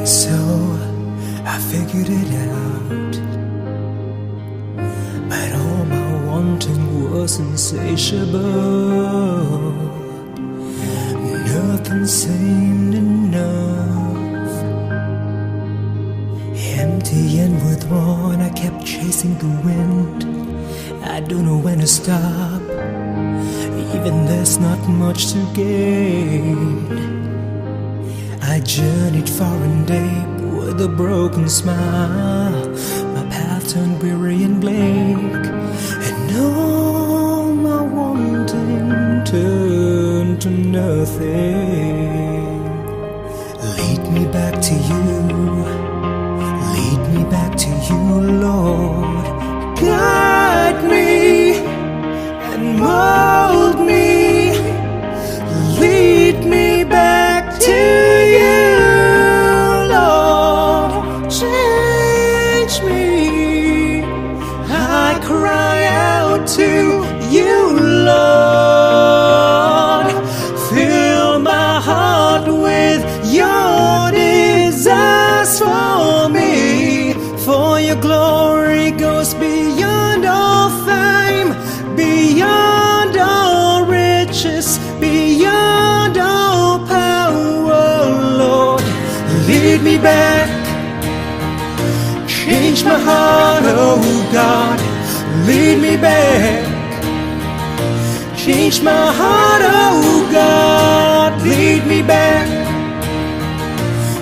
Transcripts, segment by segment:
So I figured it out, but all my wanting was insatiable. Nothing seemed enough. Empty and withdrawn, I kept chasing the wind. I don't know when to stop, even there's not much to gain. I journeyed far and deep with a broken smile. My path turned weary and bleak, and all my wanting turned to nothing. Lead me back to you, lead me back to you, Lord. Guide me and mold me, lead me back to you, Lord. Change me, I cry out to you, Lord. Fill my heart with your desires for me, for your glory goes beyond all fame, beyond all riches, beyond all power, Lord. Lead me back, change my heart, oh God. Lead me back, change my heart, oh God. Lead me back,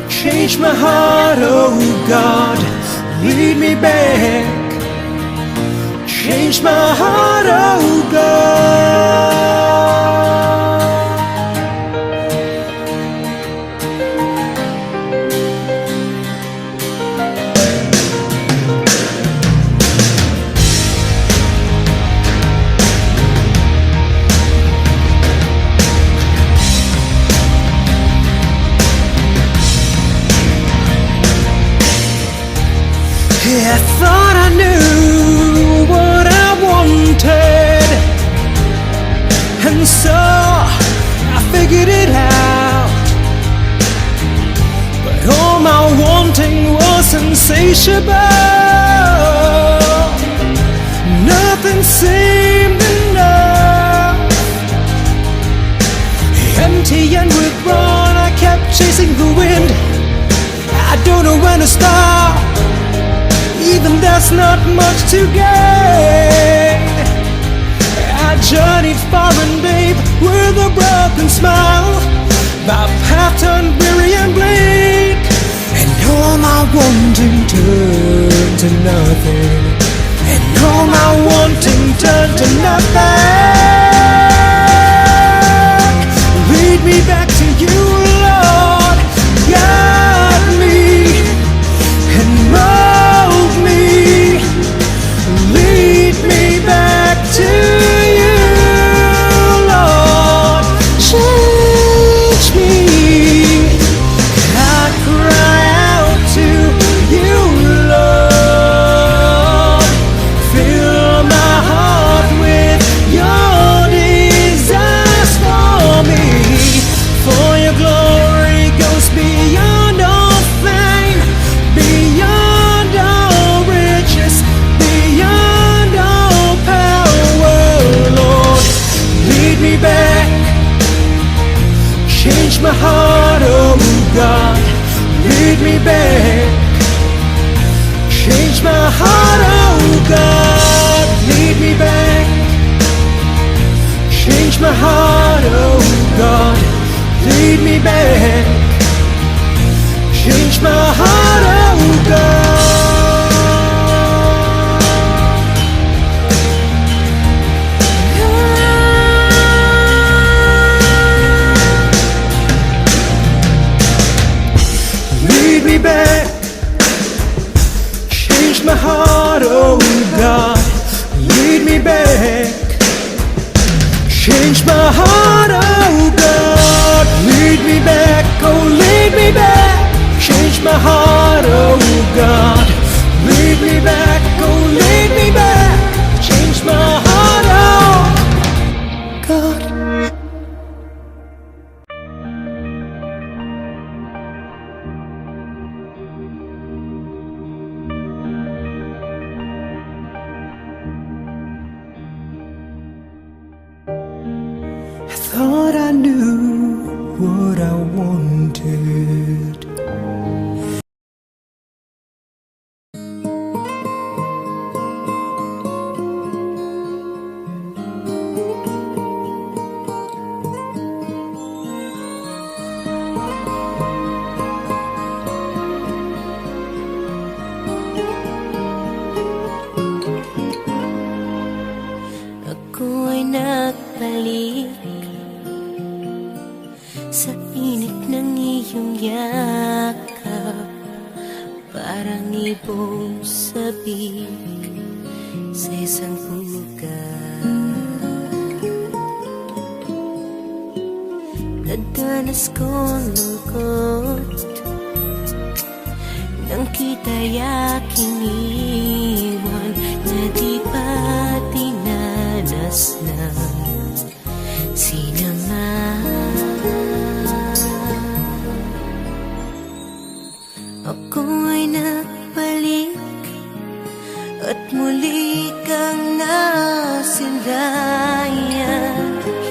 change my heart, oh God. Lead me back, change my heart, oh God. I thought I knew what I wanted, and so I figured it out. But all my wanting was insatiable. Nothing seemed enough. Empty and withdrawn, I kept chasing the wind. I don't know when to stop, even there's not much to gain. I journeyed far and deep with a broken smile. My path turned weary and bleak, and all my wanting turned to nothing, and all my wanting turned to nothing. Lead me back to you, Lord. Guide me and mold me, lead me back to you, Lord. Change me, I cry out to you, Lord. Fill my heart with your desires for me, for your glory goes beyond all fame, beyond all riches, beyond all power, Lord. Lead me back, change my heart, oh God. Lead me back, change my heart, oh God. Lead me back, change my heart, oh God. Lead me back, change my heart, oh God. Lead me back, change my heart, oh God. Lead me back, change my heart, oh God. Lead me back, oh lead me back, change my heart, oh God. Lead me back, oh lead me back, change my heart, oh God. good. Ako ay nagbalik sa init ng iyong yakap, parang ibong sabik sa isang pugad. Nagdanas kong lungkot nang kita'y aking iwan, na di pa dinanas ng sinama. Ako ay nagbalik at muli kang nasilayan.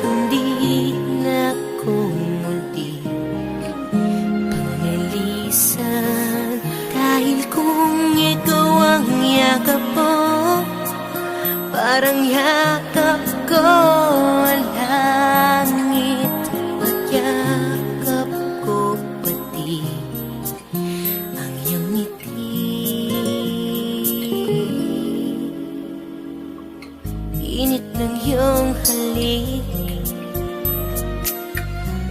Hindi na ako muli panglilisan, dahil kung ikaw ang yakap mo, parang yakap ko ang langit, at yakap ko pati ang iyong ngiti. Init ng iyong halik,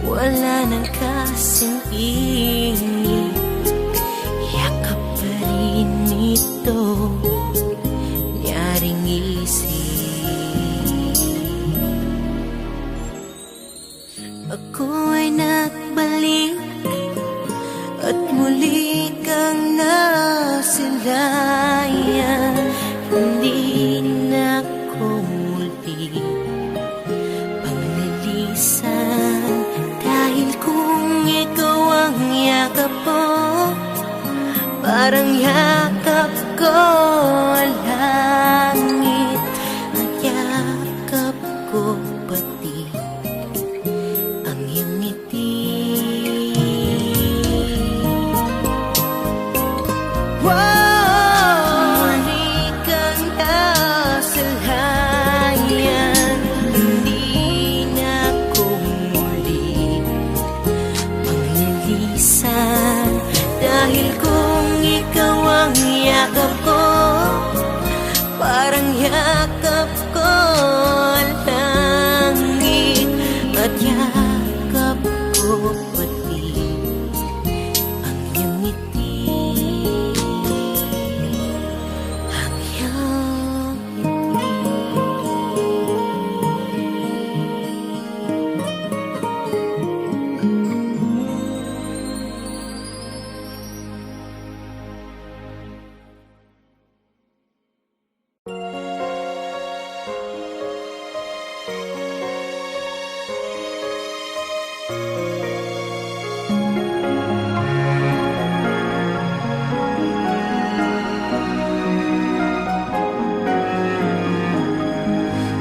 wala nang kasing init, yakap pa rin ito, nyaring isip. Ako ay nagbalik at muli kang nasilayan. Hindi na ako muli panglilisan, dahil kung ikaw ang yakap mo, parang yakap ko ang langit, at yakap ko pati ang iyong ngiti. Muli kang nasalayan, hindi na ako muli panglilisan, dahil kung ikaw ang yakap ko, parang yakap ko ang langit, at yakap ko pati ang iyong ngiti. Ang iyong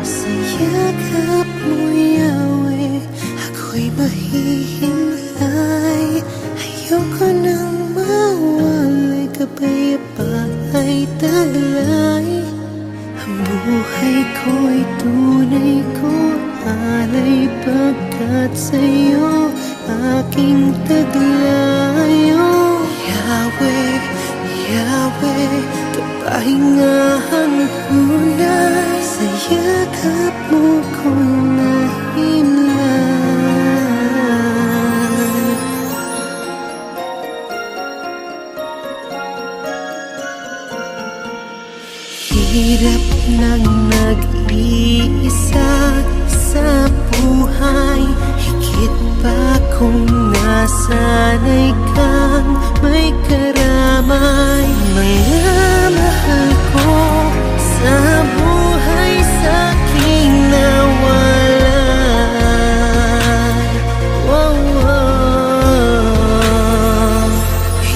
Sa yakap mo, Yahweh, ako'y mahihimlay. Ayoko nang mawalay, kapayapa'y taglay. Ang buhay ko'y tunay ko alay, pagkat sa'yo aking taglayo. Yahweh, Yahweh, kapahingahan kulay, sa yakap mo ko nahimlay. Hirap ng nag-iisa sa buhay, higit pa kung nasanay kang may karamay. Mga mahal ko sa buhay, sa'king nawalan. Wow, wow.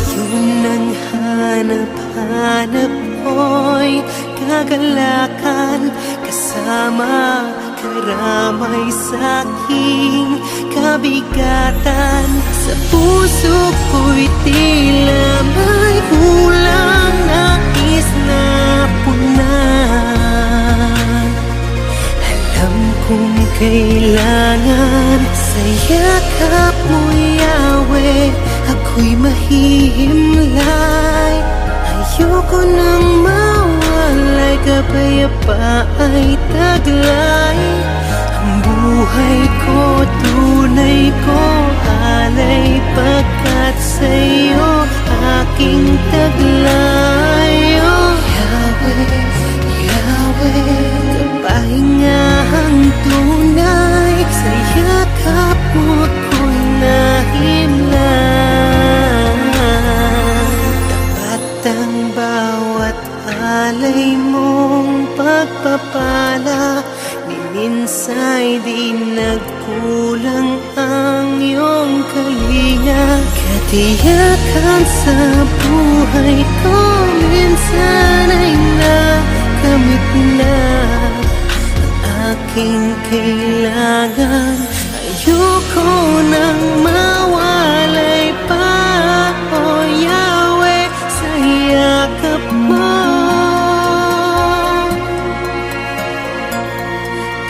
Ngayon ang hanap-hanap ko'y kagalakan, kasama makaramay sa'king kabigatan. Sa puso ko'y tila may kulang, nais na punan. Alam kong kailangan sa yakap mo, Yahweh, ako'y mahihimlay. Ayoko nang mawalay, kapayapa'y taglay. Ang buhay ko, tunay ko, alay, pagkat sa'yo aking taglay. Oh Yahweh, Yahweh, kapahingahang tunay, sa yakap mo ako'y nahimlay. Tapat ang bawat alay mong pagpapala, ni minsa'y di nagkulang ang iyong kalinga. Katiyakan sa buhay ko, minsan ay nakamit na ang aking kailangan. Ayoko nang mawalay pa, oh Yahweh, sa yakap mo.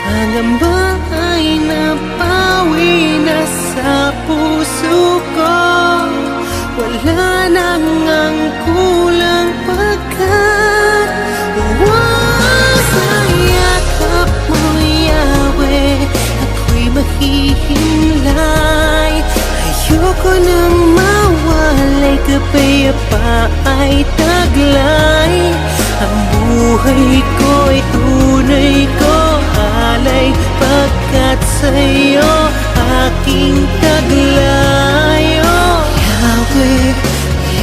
Pangamba ay napawi na sa puso ko, wala nang ang kulang, pagkat sa yakap mo, Yahweh, ako'y mahihimlay. Ayoko nang mawalay, kapayapa'y taglay. Ang buhay ko'y tunay ko, alay, pagkat sa'yo aking taglay. Oh Yahweh,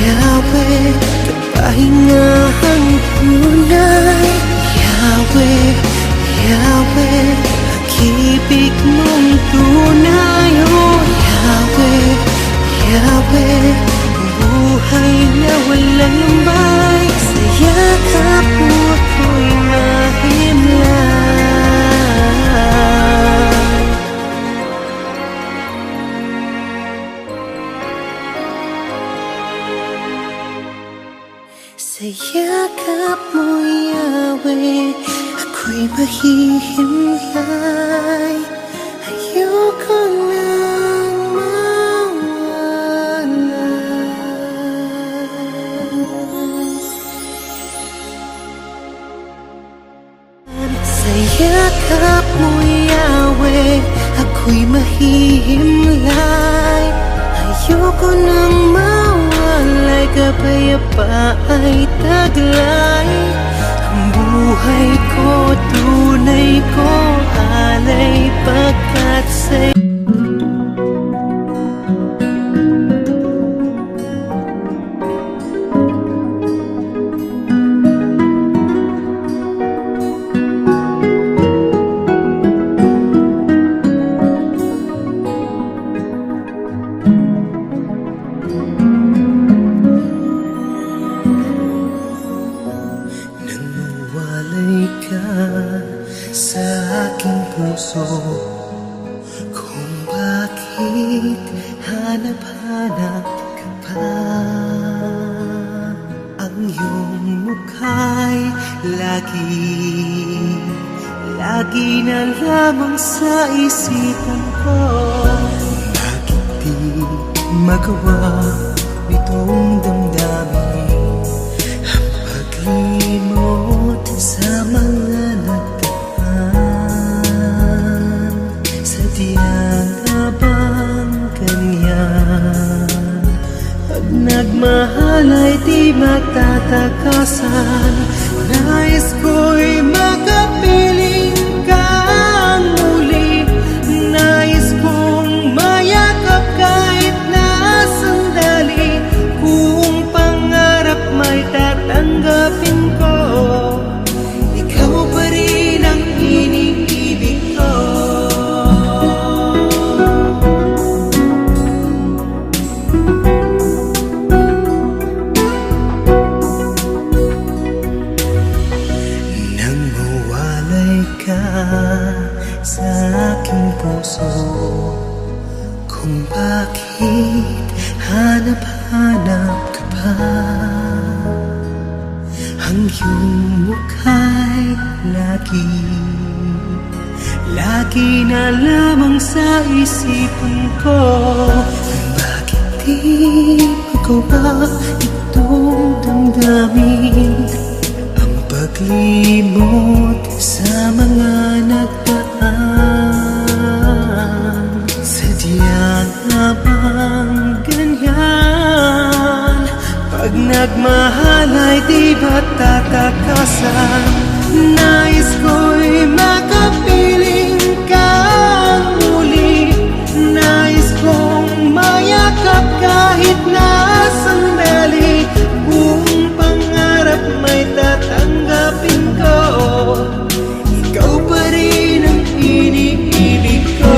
Yahweh, kapahingahang tunay. Yahweh, Yahweh, pag-ibig mong tunay. Oh Yahweh, Yahweh, buhay na walang lumbay, sa yakap mo ako'y mahimlay. Sa yakap mo, Yahweh, ako'y mahihimlay. Ayoko nang mawalay. Sa yakap mo, Yahweh, ako'y mahihimlay. Ayoko nang mawalay, kapayapa'y taglay. Ang buhay ko, tunay ko, alay, pagkat sa'yo sa aking puso. Kung bakit hanap-hanap ka pa, ang iyong mukha'y lagi na lamang sa isipan ko. Bakit di magawa nitong damdamin ang paglimot sa mga nagdaan? Sadyang na bang ganyan? Pag nagmahal ay di matatakasan. Nais ko'y makapiling kang muli. Nais kong mayakap kahit na sandali. Kung pangarap may tatanggapin ko, ikaw pa rin ang iniibig ko. Nang mawalay iyong mukha'y lagi na lamang sa isipan ko. Bakit di magawa itong damdamin ang paglimot sa mga nagdaan? Sadya nga bang ganyan? Pag nagmahal ay di ba tatakasan? Nais ko'y makapiling kang muli. Nais kong mayakap kahit na sandali. Buong pangarap may tatanggapin ko. Ikaw pa rin ang iniibig ko.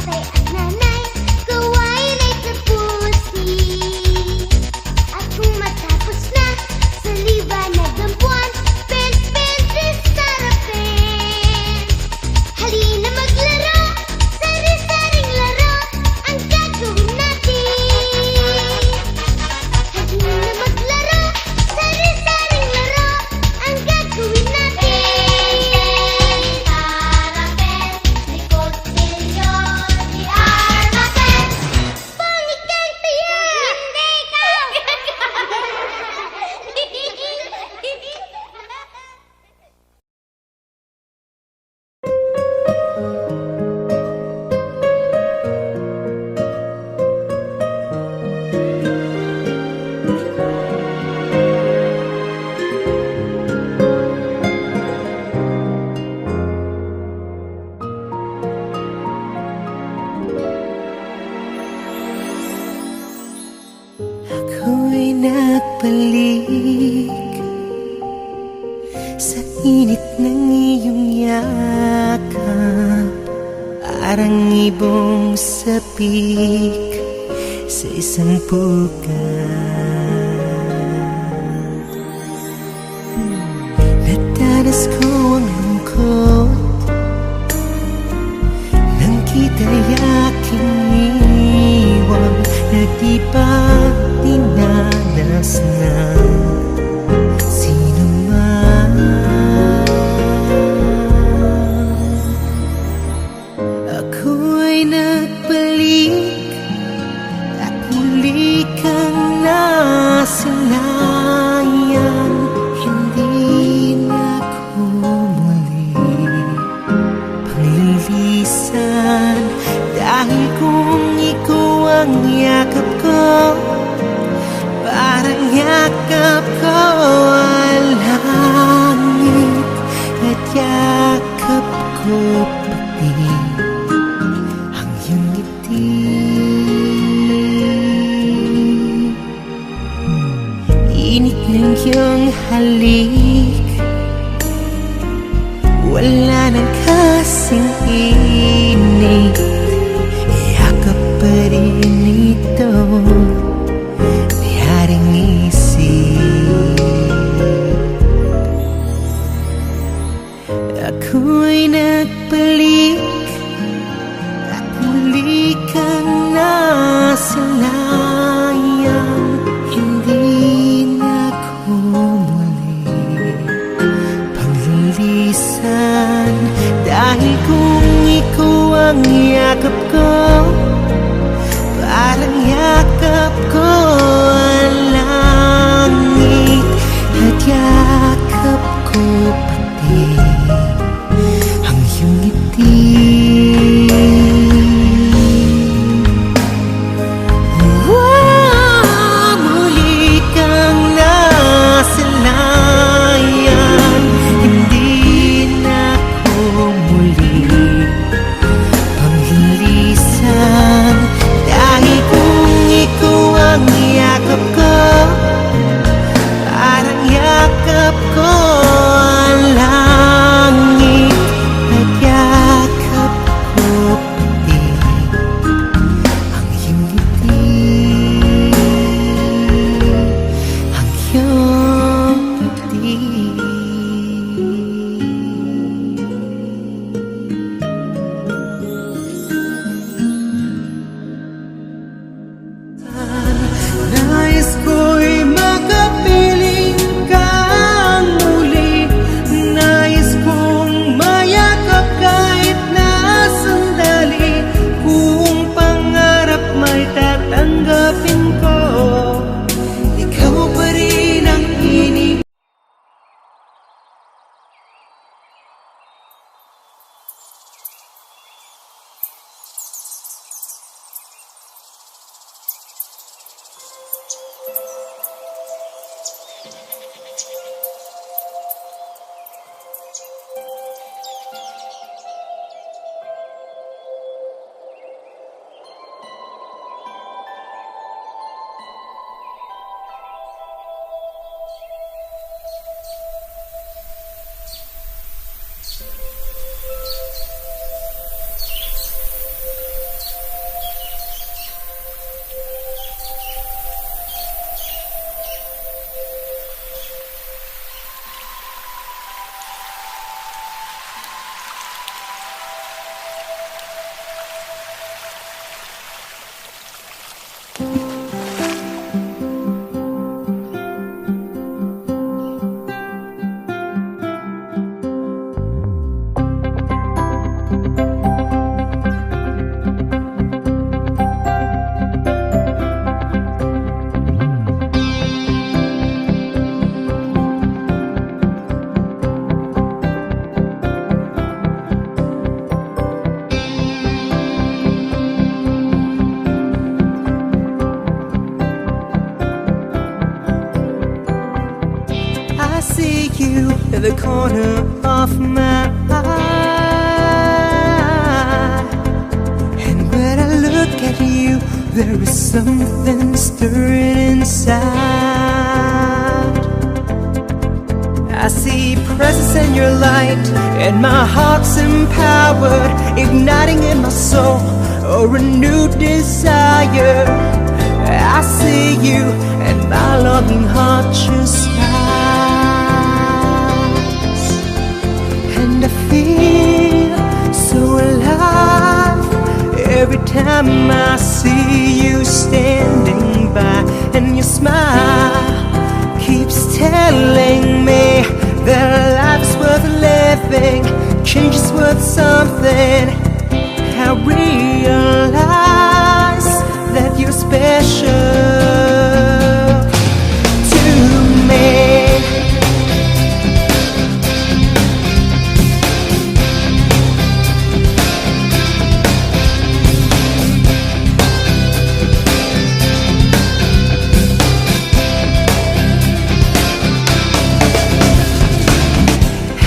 tatay at nanay, gawain ay tapusin. At kung matapos na, sa liwanag ng buwan, pen-pen sa harapin. Halina maglaro, sari-saring laro ang gagawin natin. Halina maglaro, sari-saring laro ang gagawin natin. Harapin, likod silyo, di armapen. Pangit kang tiya! Hindi ikaw! Ako'y nagbalik sa init ng iyong yakap, parang ibong sapik sa isang pugat. Nadanas ko ang lungkot nang kita'y aking iwan, na di ba dinanas ng sino man. Ako'y nagbalik at muli kang nasilayan. Hindi na ako muli panglilisan, dahil kung ikaw ang yakap ko, parang yakap ko ang langit, at yakap ko pati ang iyong ngiti. Init ng iyong halik, wala nang kasing init, yakap pa rin ito ni haring isip. Ako'y nagbalik at muli kang nasilayan. Hindi na ako muli panglilisan, dahil kung ikaw ang yakap ko, parang yakap ko ang langit, at yakap ko pati ang iyong ngiti. Muli kang nasilayan. Hindi na ako muli panglilisan, dahil kung ikaw ang yakap ko, parang yakap ko ang langit, at the corner of my eye. And when I look at you, there is something stirring inside. I see presence in your light, and my heart's empowered, igniting in my soul a renewed desire. I see you, and my longing heart just smiles. And I feel so alive every time I see you standing by, and your smile keeps telling me that life's worth living, change is worth something. I realize that you're special to me.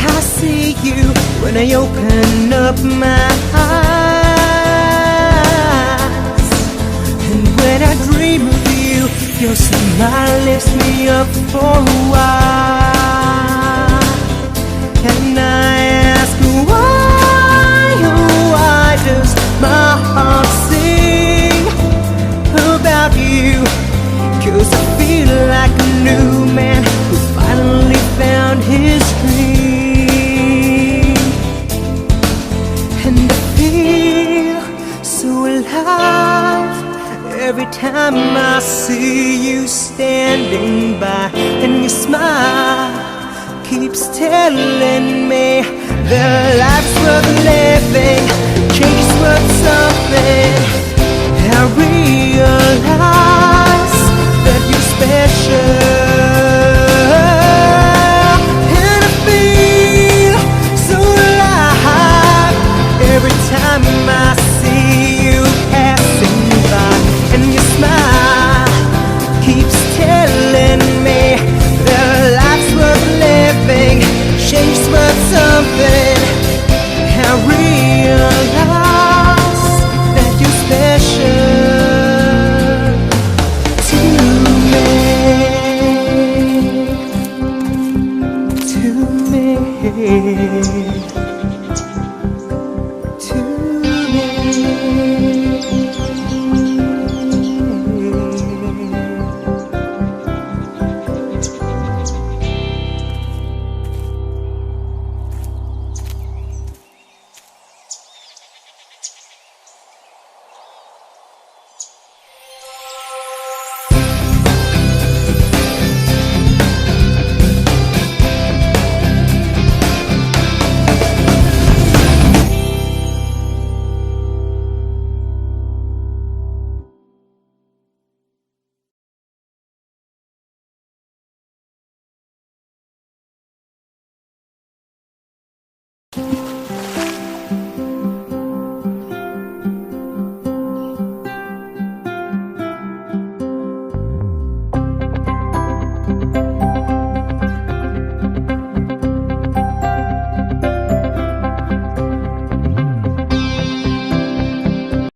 I see you when I open up my eyes, and when I dream of you, your smile lifts me up for a while. And I ask why, oh why does my heart sing about you? 'Cause I feel like a new man who finally found his dream. And I feel so alive every time I see you standing by, and your smile keeps telling me that life's worth living.